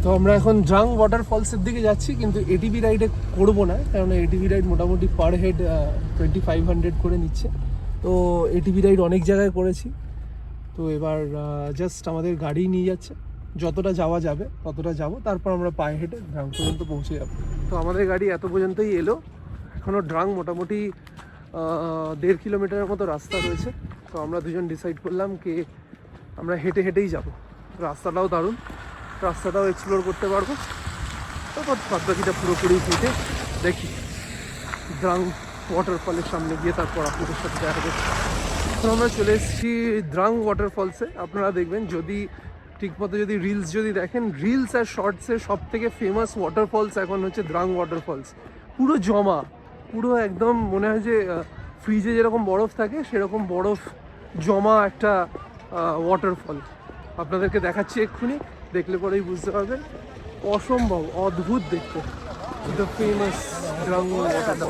তো আমরা এখন ড্রাং ওয়াটারফলসের দিকে যাচ্ছি, কিন্তু এটিভি রাইডে করবো না, কারণ এটিভি রাইড মোটামুটি পার হেড 2500 করে নিচ্ছে। তো এটিভি রাইড অনেক জায়গায় করেছি, তো এবার জাস্ট আমাদের গাড়ি নিয়ে যাচ্ছে, যতটা যাওয়া যাবে ততটা যাব, তারপর আমরা পায়ে হেঁটে ড্রাং পর্যন্ত পৌঁছে যাব। তো আমাদের গাড়ি এত পর্যন্তই এলো, এখনও ড্রাং মোটামুটি 1.5 কিলোমিটারের মতো রাস্তা রয়েছে। তো আমরা দুজন ডিসাইড করলাম কি আমরা হেঁটে হেঁটেই যাব, রাস্তাটাও দারুণ, রাস্তাটাও এক্সপ্লোর করতে পারবো। তারপর বাদবাকিটা পুরোপুরি হেঁটে দেখি ড্রাং ওয়াটারফলের সামনে গিয়ে তারপর আপনাদের সাথে দেখা করছি। তো আমরা চলে এসেছি ড্রাং ওয়াটারফলসে। আপনারা দেখবেন যদি ঠিকমতো যদি রিলস যদি দেখেন, রিলস আর শর্টসের সব থেকে ফেমাস ওয়াটারফলস এখন হচ্ছে ড্রাং ওয়াটারফলস। পুরো জমা, পুরো একদম মনে হয় যে ফ্রিজে যেরকম বরফ থাকে সেরকম বরফ জমা একটা ওয়াটারফল। আপনাদেরকে দেখাচ্ছি এক্ষুনি, দেখলে পরেই বুঝতে পারবেন, অসম্ভব অদ্ভুত দেখতে। The famous drank waterfall.